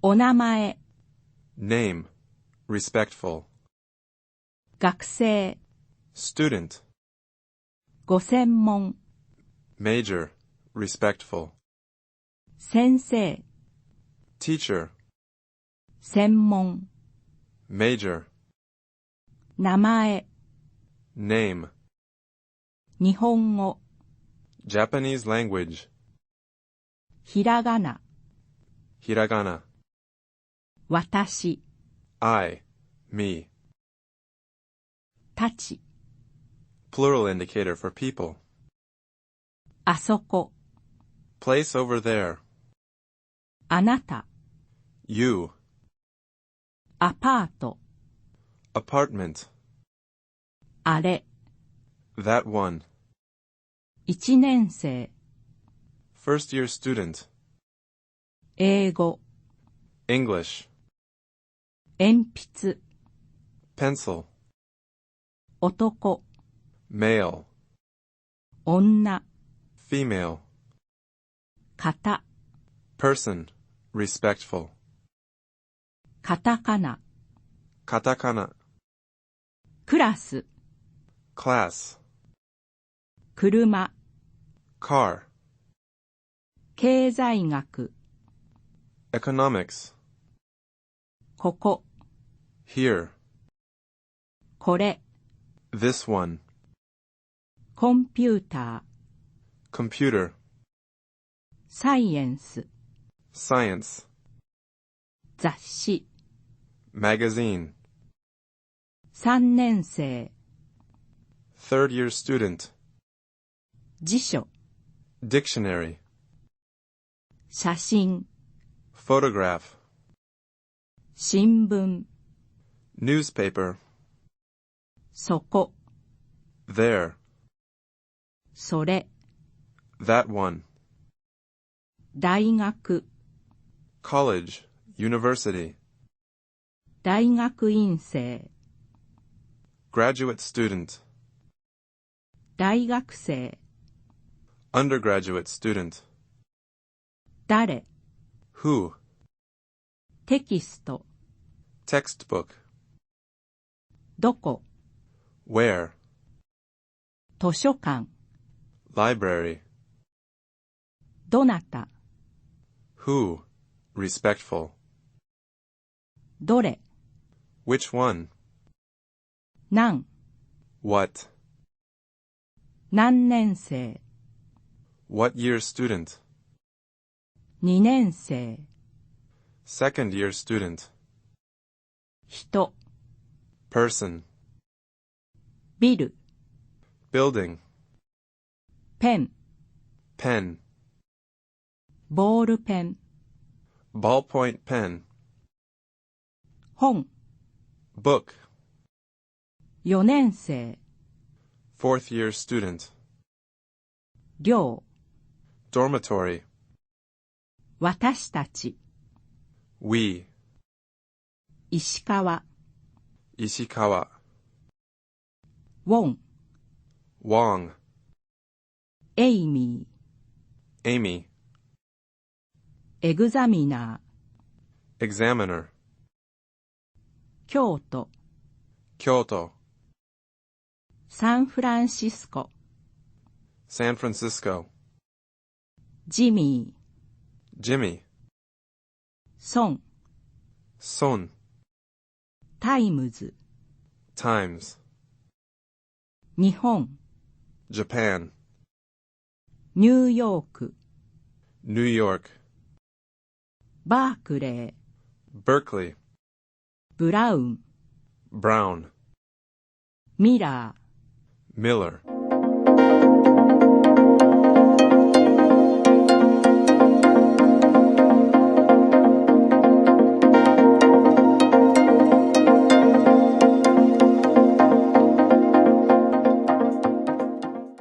お名前、name, respectful, 学生、 student, ご専門、 major, respectful, 先生、 teacher, 専門、 major, 名前、 name, 日本語、 Japanese language, ひらがな、 hiragana, 私、 I, me, たち、 plural indicator for people, あそこ、 place over there, あなた、 you, アパート、 apartment, あれ、 that one, 一年生、 first year student, 英語、 English, 鉛筆、 pencil, 男、 male, 女、 female, 方、 person, respectful, カタカナ、 katakana, クラス、 class, 車、 car, 経済学、 economics, ここ、 here, これ、 this one, コンピューター、 computer, サイエンス、 science, 雑誌、 magazine, 三年生、 third year student, 辞書、 dictionary, 写真、 photograph, 新聞、 newspaper, そこ、 there, それ、 that one, 大学、 college, university, 大学院生、 graduate student, 大学生、 undergraduate student, 誰、 who, テキスト、 textbook, どこ、 where, 図書館、 library, どなた、 who, respectful, どれ、 which one, 何、 what, 何年生、 what year student, 二年生、 second year student, 人、 person, ビル、 building, ペン、 pen, ボールペン、 ballpoint pen, 本、 book, 四年生、 fourth year student, 寮、 dormitory, 私たち、 we, 石川、 Ishikawa, ウォン、 Wong, エイミー、 Amy, エグザミナー、 examiner, 京都、 Kyoto, サンフランシスコ、 San Francisco, ジミー、 Jimmy, ソン、 Son, タイムズ、 Times, 日本、 Japan, ニューヨーク、 New York, バークレー、 Berkeley, ブラウン、 Brown, ミラー、 Miller.